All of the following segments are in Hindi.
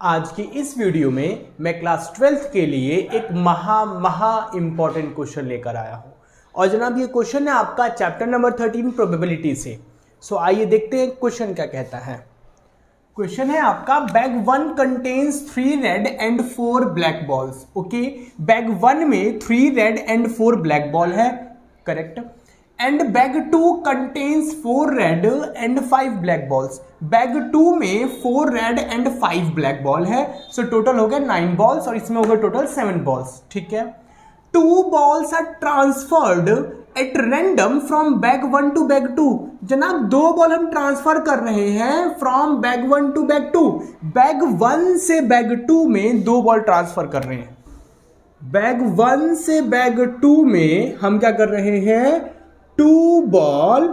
आज की इस वीडियो में मैं क्लास 12th के लिए एक महा इंपॉर्टेंट क्वेश्चन लेकर आया हूं। और जनाब ये क्वेश्चन है आपका चैप्टर नंबर 13 प्रोबेबिलिटी से। सो आइए देखते हैं क्वेश्चन क्या कहता है। क्वेश्चन है आपका bag 1 contains 3 red and 4 black balls. Okay, bag 1 में 3 रेड एंड 4 ब्लैक बॉल है, correct. And bag 2 contains 4 red and 5 black balls. Bag 2 में 4 रेड एंड 5 ब्लैक बॉल है। सो टोटल हो गया 9 बॉल्स और इसमें हो गया टोटल 7 बॉल्स, ठीक है। 2 balls are transferred at random from bag 1 to bag 2। जनाब 2 बॉल हम ट्रांसफर कर रहे हैं from bag 1 to bag 2। Bag 1 से बैग 2 में 2 बॉल ट्रांसफर कर रहे हैं। बैग 1 से बैग 2 में हम क्या कर रहे हैं, 2 बॉल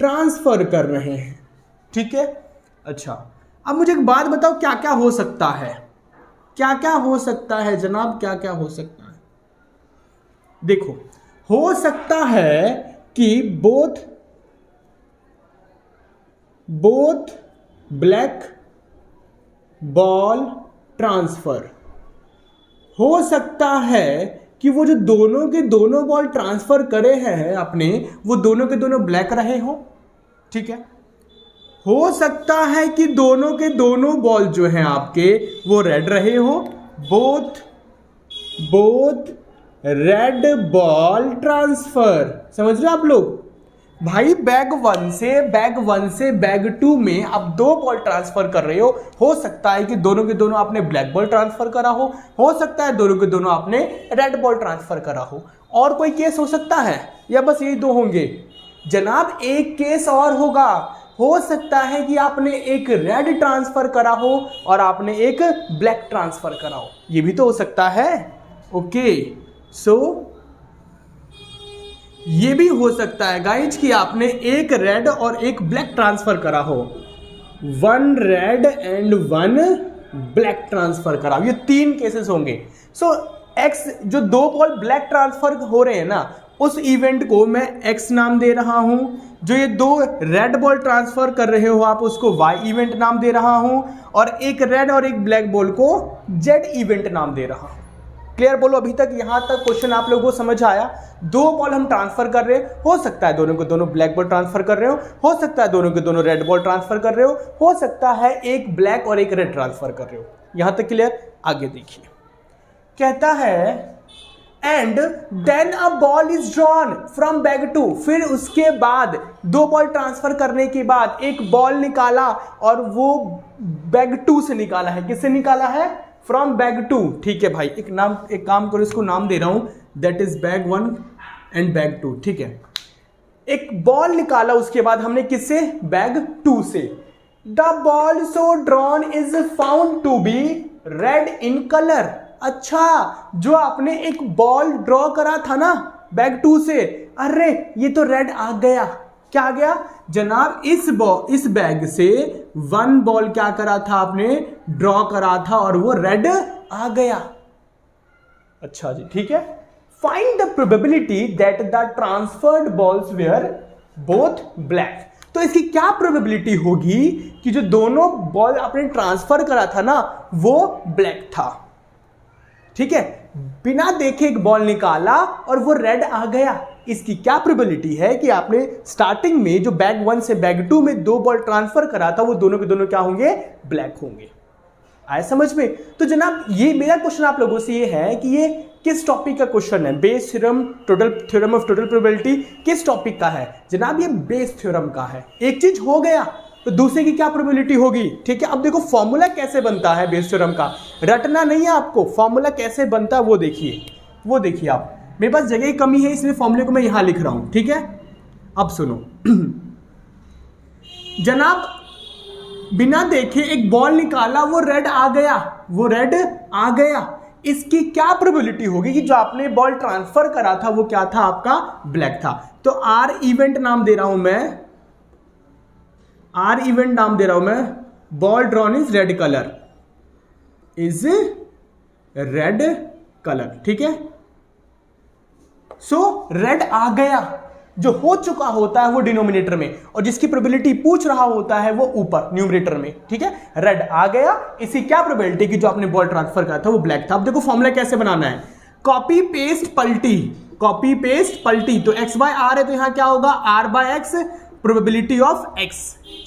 ट्रांसफर कर रहे हैं, ठीक है। अच्छा, अब मुझे एक बात बताओ, क्या क्या हो सकता है, क्या क्या हो सकता है जनाब, क्या क्या हो सकता है। देखो, हो सकता है कि बोथ ब्लैक बॉल ट्रांसफर, हो सकता है कि वो जो दोनों के दोनों बॉल ट्रांसफर करे हैं अपने, वो दोनों के दोनों ब्लैक रहे हो, ठीक है। हो सकता है कि दोनों के दोनों बॉल जो हैं आपके वो रेड रहे हो, बोथ रेड बॉल ट्रांसफर। समझ रहे आप लोग भाई, बैग 1 से बैग 2 में आप 2 बॉल ट्रांसफर कर रहे हो सकता है कि दोनों के दोनों आपने ब्लैक बॉल ट्रांसफर करा हो सकता है दोनों के दोनों आपने रेड बॉल ट्रांसफर करा हो। और कोई केस हो सकता है या बस यही 2 होंगे? जनाब एक केस और होगा, हो सकता है कि आपने एक रेड ट्रांसफर करा हो और आपने एक ब्लैक ट्रांसफर करा हो, ये भी तो हो सकता है। ओके, सो ये भी हो सकता है गाइज कि आपने एक रेड और एक ब्लैक ट्रांसफर करा हो, 1 रेड एंड 1 ब्लैक ट्रांसफर करा हो। ये 3 केसेस होंगे। सो एक्स जो 2 बॉल ब्लैक ट्रांसफर हो रहे हैं ना, उस इवेंट को मैं एक्स नाम दे रहा हूं। जो ये 2 रेड बॉल ट्रांसफर कर रहे हो आप, उसको वाई इवेंट नाम दे रहा हूं। और एक रेड और एक ब्लैक बॉल को जेड इवेंट नाम दे रहा हूं। क्लियर बोलो, अभी तक यहां तक क्वेश्चन आप लोगों को समझ आया? 2 बॉल हम ट्रांसफर कर रहे हो सकता है दोनों के दोनों ब्लैक बॉल ट्रांसफर कर रहे हो सकता है दोनों के दोनों रेड बॉल ट्रांसफर कर रहे हो सकता है एक ब्लैक और एक रेड ट्रांसफर कर रहे हो। यहां तक क्लियर? आगे देखिए, कहता है and then a ball is drawn from bag 2। फिर उसके बाद 2 बॉल ट्रांसफर करने के बाद एक बॉल निकाला और वो बैग 2 से निकाला है। किससे निकाला है? फ्रॉम बैग 2, ठीक है भाई। एक काम करो, इसको नाम दे रहा हूं, that is bag 1 and bag 2, ठीक है। एक बॉल निकाला उसके बाद हमने किससे? बैग 2 से। The ball so drawn is found to be red in colour. अच्छा, जो आपने एक बॉल ड्रॉ करा था ना बैग 2 से, अरे ये तो रेड आ गया। क्या आ गया जनाब? इस बैग से 1 बॉल क्या करा था आपने? ड्रॉ करा था और वो रेड आ गया। अच्छा जी, ठीक है। Find the probability that the transferred balls were both black. तो इसकी क्या प्रोबेबिलिटी होगी कि जो दोनों बॉल आपने ट्रांसफर करा था ना वो ब्लैक था, ठीक है। बिना देखे एक बॉल निकाला और वो रेड आ गया। इसकी क्या प्रोबेबिलिटी है कि आपने स्टार्टिंग में जो बैग 1 से बैग 2 में 2 बॉल ट्रांसफर करा था वो दोनों के दोनों क्या होंगे? ब्लैक होंगे। आया समझ में? तो जनाब ये मेरा क्वेश्चन आप लोगों से ये है कि ये किस टॉपिक का क्वेश्चन है? Bayes theorem, theorem of total probability किस टॉपिक का है? जनाब ये बेस थ्योरम का है। एक चीज हो गया तो दूसरे की क्या प्रोबेबिलिटी होगी, ठीक है। अब देखो फॉर्मूला कैसे बनता है बेस थ्योरम का, रटना नहीं है आपको। फॉर्मूला कैसे बनता है वो देखिए आप। मेरे पास जगह की कमी है इसलिए फॉर्मूले को मैं यहां लिख रहा हूं, ठीक है। अब सुनो जनाब, बिना देखे एक बॉल निकाला, वो रेड आ गया। इसकी क्या प्रोबेबिलिटी होगी कि जो आपने बॉल ट्रांसफर करा था वो क्या था? आपका ब्लैक था। तो आर इवेंट नाम दे रहा हूं मैं, ball drawn is red colour, ठीक है। सो रेड आ गया, जो हो चुका होता है वो डिनोमिनेटर में, और जिसकी प्रोबेबिलिटी पूछ रहा होता है वो ऊपर न्यूमरेटर में। ठीक है, रेड आ गया, इसकी क्या प्रोबेबिलिटी की जो आपने बॉल ट्रांसफर करा था वो ब्लैक था। अब देखो फॉर्मूला कैसे बनाना है, कॉपी पेस्ट पलटी, कॉपी पेस्ट पलटी। तो x बाय आर है तो यहां क्या होगा, r by X, probability of x।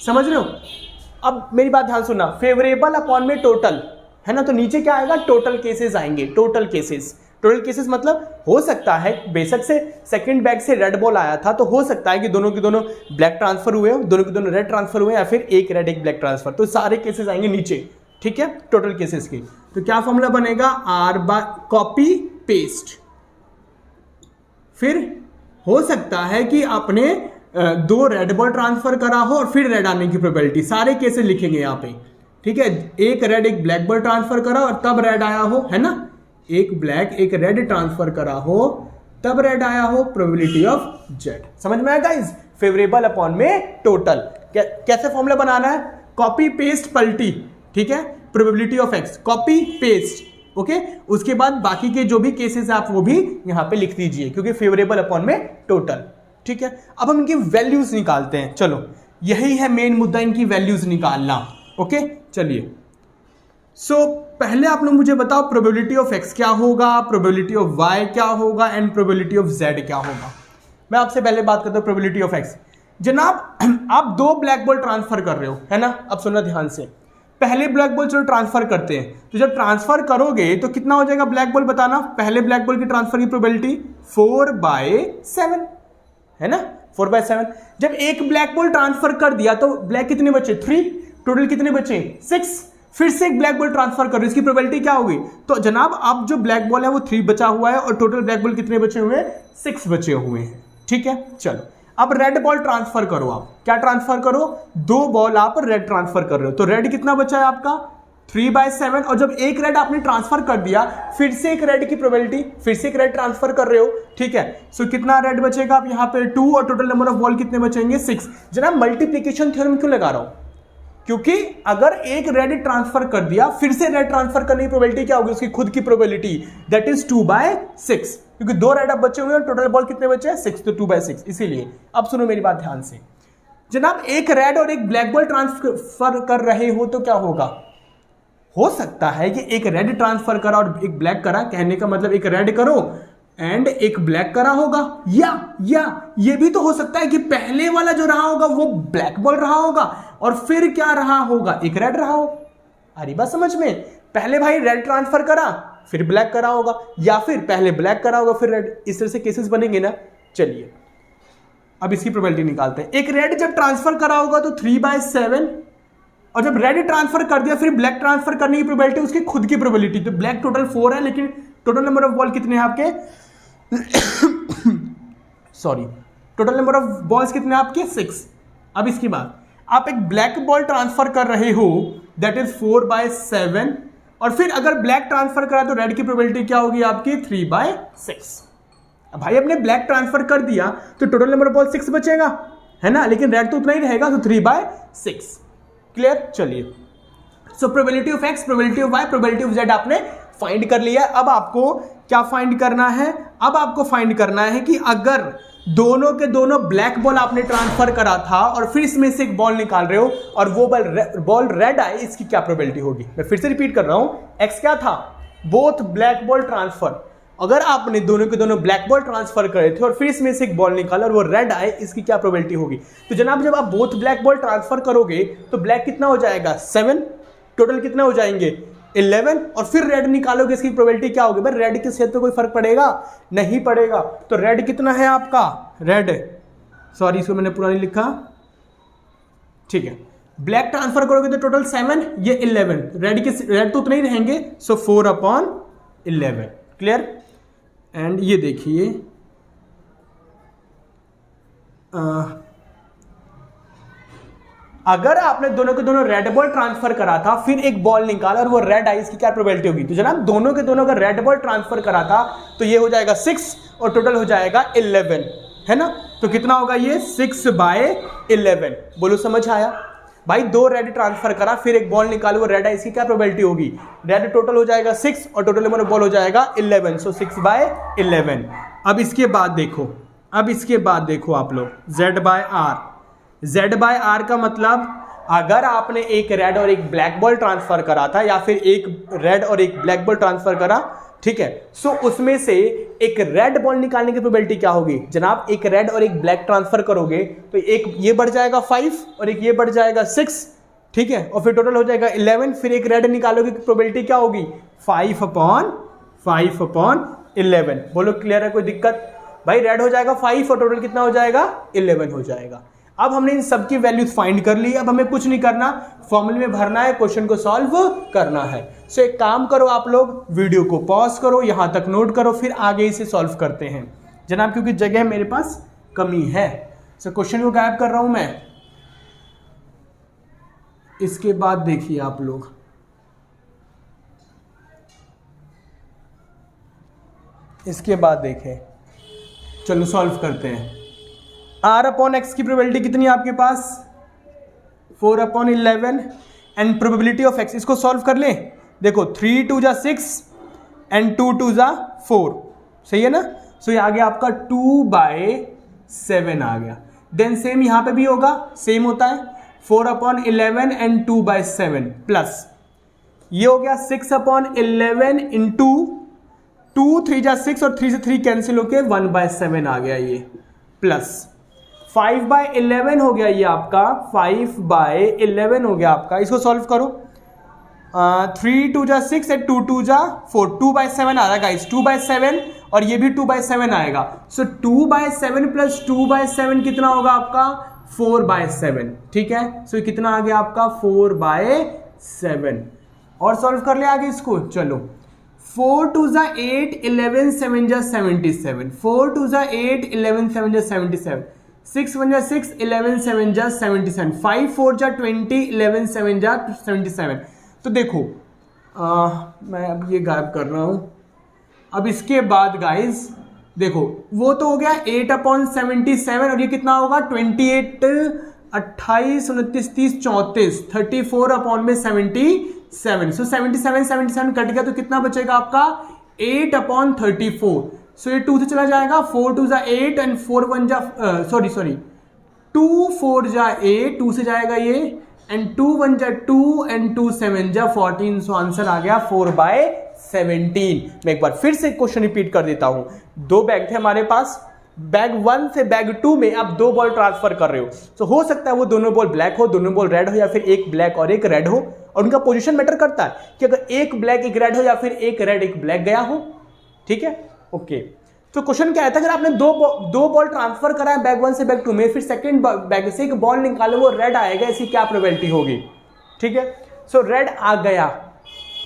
समझ रहे हो? अब मेरी बात ध्यान सुनना, फेवरेबल अपॉन में टोटल है ना, तो नीचे क्या आएगा, टोटल केसेस आएंगे। टोटल केसेस, टोटल केसेस मतलब हो सकता है बेशक से सेकंड बैग से रेड बॉल आया था, तो हो सकता है कि दोनों के दोनों ब्लैक ट्रांसफर हुए, दोनों के दोनों रेड ट्रांसफर हुए, या फिर एक रेड एक ब्लैक ट्रांसफर, तो सारे केसेस आएंगे नीचे। ठीक है, टोटल केसेस की। तो क्या फॉर्मूला बनेगा, आर बाय कॉपी पेस्ट। फिर हो सकता है कि आपने दो रेड बॉल ट्रांसफर करा हो और फिर रेड आने की प्रोबेबिलिटी, सारे केसेस लिखेंगे यहाँ पे। ठीक है, एक रेड एक ब्लैक बॉल ट्रांसफर करा और तब रेड आया हो, है ना, एक ब्लैक एक रेड ट्रांसफर करा हो तब रेड आया हो, प्रोबेबिलिटी ऑफ जेड। समझ में आया गाइस, फेवरेबल अपॉन में टोटल। कैसे फॉर्मूला बनाना है, कॉपी पेस्ट पलटी। ठीक है, probability of x, copy paste, okay. उसके बाद बाकी के जो भी केसेस आप वो भी यहां पे लिख दीजिए, क्योंकि फेवरेबल अपॉन में टोटल। ठीक है, अब हम इनकी वैल्यूज निकालते हैं। चलो, यही है मेन मुद्दा, इनकी वैल्यूज निकालना। ओके, चलिए। सो पहले आप लोग मुझे बताओ प्रोबेबिलिटी ऑफ एक्स क्या होगा, प्रोबेबिलिटी ऑफ वाई क्या होगा, एंड प्रोबेबिलिटी ऑफ जेड क्या होगा। मैं आपसे पहले बात करता हूं प्रोबेबिलिटी ऑफ एक्स। जनाब आप दो ब्लैक बॉल ट्रांसफर कर रहे हो, है ना, अब सुनना ध्यान से। पहले ब्लैक बॉल चलो ट्रांसफर करते हैं, तो जब ट्रांसफर करोगे तो कितना हो जाएगा ब्लैक बॉल, बताना। पहले ब्लैक बॉल की ट्रांसफर की प्रोबेबिलिटी 4/7, है ना, 4/7। जब एक ब्लैक बॉल ट्रांसफर कर दिया तो ब्लैक कितने बचे, 3, टोटल कितने बचे, 6। फिर से एक ब्लैक बॉल ट्रांसफर करो, इसकी प्रोबेबिलिटी क्या होगी, तो जनाब अब जो ब्लैक बॉल है वो 3 बचा हुआ है और टोटल ब्लैक बॉल कितने बचे हुए हैं, 6 बचे हुए हैं। ठीक है, चलो अब रेड बॉल ट्रांसफर करो। आप क्या ट्रांसफर करो, दो बॉल आप रेड ट्रांसफर कर रहे हो, तो रेड कितना बचा है आपका, 3/7। और जब एक रेड आपने ट्रांसफर कर दिया, फिर से एक रेड की प्रोबेबिलिटी, फिर से एक रेड ट्रांसफर कर रहे हो। ठीक है, सो कितना रेड बचेगा आप यहाँ पे 2, और टोटल नंबर ऑफ बॉल कितने बचेंगे, 6। जनाब मल्टीप्लीकेशन थ्योरम क्यों लगा रहा हूं, क्योंकि अगर एक रेड ट्रांसफर कर दिया फिर से रेड ट्रांसफर करने की प्रोबेबिलिटी क्या होगी, उसकी खुद की प्रोबेबिलिटी, दैट इज 2/6, क्योंकि दो रेड अब बचे हुए हैं, टोटल बॉल कितने बचे हैं, 6, तो 2/6। इसीलिए अब सुनो मेरी बात ध्यान से, जनाब एक रेड और एक ब्लैक बॉल ट्रांसफर कर रहे हो तो क्या होगा, हो सकता है कि एक रेड ट्रांसफर करा और एक ब्लैक करा, कहने का मतलब एक रेड करो एंड एक ब्लैक करा होगा, या ये भी तो हो सकता है कि पहले वाला जो रहा होगा वो ब्लैक बॉल रहा होगा और फिर क्या रहा होगा, एक रेड रहा हो। अरे बात समझ में, पहले भाई रेड ट्रांसफर करा फिर ब्लैक करा होगा, या फिर पहले ब्लैक करा होगा फिर रेड, इस तरह से केसेस बनेंगे ना। चलिए अब इसकी प्रोबेबिलिटी निकालते हैं। एक रेड जब ट्रांसफर करा होगा तो 3/7, और जब रेड ट्रांसफर कर दिया फिर ब्लैक ट्रांसफर करने की प्रोबेबिलिटी, उसकी खुद की प्रोबेबिलिटी, तो ब्लैक टोटल 4 है, लेकिन टोटल नंबर ऑफ बॉल कितने हैं आपके sorry, total number of balls कितने हैं आपके, 6। अब इसके बाद आप एक ब्लैक बॉल ट्रांसफर कर रहे हो, दैट इज 4/7, और फिर अगर ब्लैक ट्रांसफर करा तो रेड की प्रोबेबिलिटी क्या होगी आपकी, 3/6। अब भाई आपने ब्लैक ट्रांसफर कर दिया तो टोटल नंबर ऑफ बॉल 6 बचेगा, है ना, लेकिन रेड तो उतना ही रहेगा, तो 3/6। क्लियर, चलिए। So probability of X, probability of Y, probability of Z आपने फाइंड कर लिया। अब आपको क्या फाइंड करना है, अब आपको फाइंड करना है कि अगर दोनों के दोनों ब्लैक बॉल आपने ट्रांसफर करा था और फिर इसमें से एक बॉल निकाल रहे हो और वो बॉल रेड आए, इसकी क्या प्रोबेबिलिटी होगी। मैं फिर से रिपीट कर रहा हूं, एक्स क्या था, बोथ ब्लैक बॉल ट्रांसफर। अगर आपने दोनों के दोनों ब्लैक बॉल ट्रांसफर करे थे और फिर इसमें से एक बॉल निकाला और वो रेड आए, इसकी क्या प्रोबेबिलिटी होगी। तो जनाब जब आप बोथ ब्लैक बॉल ट्रांसफर करोगे तो ब्लैक कितना हो जाएगा, 7, टोटल कितना हो जाएंगे, 11, और फिर रेड निकालोगे, इसकी प्रोबेबिलिटी क्या होगी। भाई रेड के सेहत पे कोई फर्क पड़ेगा, नहीं पड़ेगा। तो रेड कितना है आपका, रेड, सॉरी इसको मैंने पूरा नहीं लिखा, ठीक है। ब्लैक ट्रांसफर करोगे तो टोटल 7, ये 11, रेड तो उतने ही रहेंगे, सो 4/11। क्लियर। एंड ये देखिए अगर आपने दोनों के दोनों रेड बॉल ट्रांसफर करा था फिर एक बॉल निकाला और वो रेड आई, इसकी क्या प्रोबेबिलिटी होगी। तो जनाब दोनों के दोनों अगर रेड बॉल ट्रांसफर करा था तो ये हो जाएगा 6 और टोटल हो जाएगा 11, है ना। तो कितना होगा ये, 6/11। बोलो समझ आया। भाई दो रेड ट्रांसफर करा फिर एक बॉल निकालो वो रेड आई, इसकी क्या प्रोबेबिलिटी होगी, रेड टोटल हो जाएगा 6 और टोटल नंबर ऑफ बॉल हो जाएगा 11, सो 6/11। अब इसके बाद देखो अब इसके बाद देखो आप लोग Z/R का मतलब अगर आपने एक रेड और एक ब्लैक बॉल ट्रांसफर करा था या फिर एक रेड और एक ब्लैक बॉल ट्रांसफर करा, ठीक है, सो उसमें से एक रेड बॉल निकालने की प्रोबेबिलिटी क्या होगी जनाब? एक रेड और एक ब्लैक ट्रांसफर करोगे तो एक ये बढ़ जाएगा 5 और एक ये बढ़ जाएगा 6, ठीक है, और फिर टोटल हो जाएगा 11। फिर एक रेड निकालोगे की प्रोबेबिलिटी क्या होगी? 5/11। बोलो क्लियर है? कोई दिक्कत? भाई रेड हो जाएगा 5 और टोटल कितना हो जाएगा? 11 हो जाएगा। अब हमने इन सब की वैल्यूज फाइंड कर ली। अब हमें कुछ नहीं करना, फॉर्मूले में भरना है, क्वेश्चन को सॉल्व करना है। सो एक काम करो आप लोग, वीडियो को पॉज करो, यहां तक नोट करो, फिर आगे इसे सॉल्व करते हैं जनाब, क्योंकि जगह मेरे पास कमी है। सो क्वेश्चन को गायब कर रहा हूं मैं। इसके बाद देखिए आप लोग, इसके बाद देखें, चलो सॉल्व करते हैं। R/X की प्रोबेबिलिटी कितनी है आपके पास? 4/11 एंड प्रोबेबिलिटी ऑफ x, इसको सॉल्व कर लें। देखो 3 2 जा 6 एंड 2 2 जा 4, सही है ना? सो ये आ गया आपका 2/7 आ गया। देन सेम यहां पे भी होगा, सेम होता है 4/11 एंड 2/7 प्लस ये हो गया 6/11 इंटू 2 3 जा 6 और 3 से 3 कैंसिल होके 1/7 आ गया ये, प्लस 5/11 हो गया ये आपका, 5/11 हो गया आपका। इसको सॉल्व करो, 3 2 जा 6 एंड 2 2 जा 4, 2/7 आ रहा है गाइस, 2/7 और ये भी 2/7 आएगा। सो 2/7 प्लस 2/7 कितना होगा आपका? 4/7, ठीक है। सो कितना आ गया आपका? 4/7। और सॉल्व कर ले आगे इसको, चलो 4 2 जा 8 11 7 जा 77, 4 2 जा 8 11 7 जा 77, 6 1 जा 6 11 7 जा 77, 5 4 जा 20 11 7 जा 77। तो देखो मैं अब ये गायब कर रहा हूं। अब इसके बाद गाइस देखो, वो तो हो गया 8/77 और ये कितना होगा? 28 28 29 30 34 34/77। सो 77 कट गया तो कितना बचेगा आपका? 8/34। सो ये 2 से चला जाएगा, 4 2 जा 8 एंड 4 1 जा 2 4 जा 8, 2 से जाएगा ये, एंड 2 1 जा 2 एंड 2 7 जा 14। सो आंसर आ गया 4/17। मैं एक बार फिर से क्वेश्चन रिपीट कर देता हूं। 2 बैग थे हमारे पास, बैग 1 से बैग 2 में आप 2 बॉल ट्रांसफर कर रहे हो। तो हो सकता है वो दोनों बॉल ब्लैक हो, दोनों बॉल रेड हो, या फिर एक ब्लैक और एक रेड हो, और उनका पोजीशन मैटर करता है कि अगर एक ब्लैक एक रेड हो या फिर एक रेड एक ब्लैक गया हो, ठीक है, ओके। तो क्वेश्चन क्या है था, अगर आपने दो बॉल ट्रांसफर करा है बैग 1 से बैग 2 में, फिर सेकंड बैग से एक बॉल निकालो, वो रेड आएगा, इसकी क्या प्रोबेबिलिटी होगी? ठीक है, सो रेड आ गया,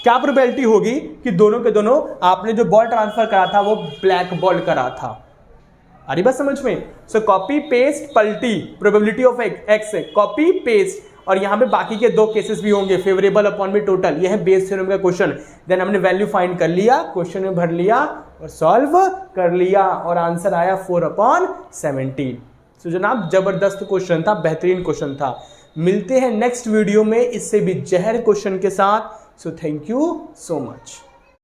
क्या प्रोबेबिलिटी होगी कि दोनों के दोनों आपने जो बॉल ट्रांसफर करा था वो ब्लैक बॉल करा था। अरे बस समझ में। सो कॉपी पेस्ट पलटी, प्रोबेबिलिटी ऑफ एक्स है, कॉपी पेस्ट, और यहां पे बाकी के 2 केसेस भी होंगे, फेवरेबल अपॉन में टोटल। ये है बेस थ्योरम का क्वेश्चन। देन हमने वैल्यू फाइंड कर लिया, क्वेश्चन में भर लिया और सॉल्व कर लिया, और आंसर आया 4/17। सो जनाब जबरदस्त क्वेश्चन था, बेहतरीन क्वेश्चन था। मिलते हैं नेक्स्ट वीडियो में इससे भी जहर क्वेश्चन के साथ। So thank you so much.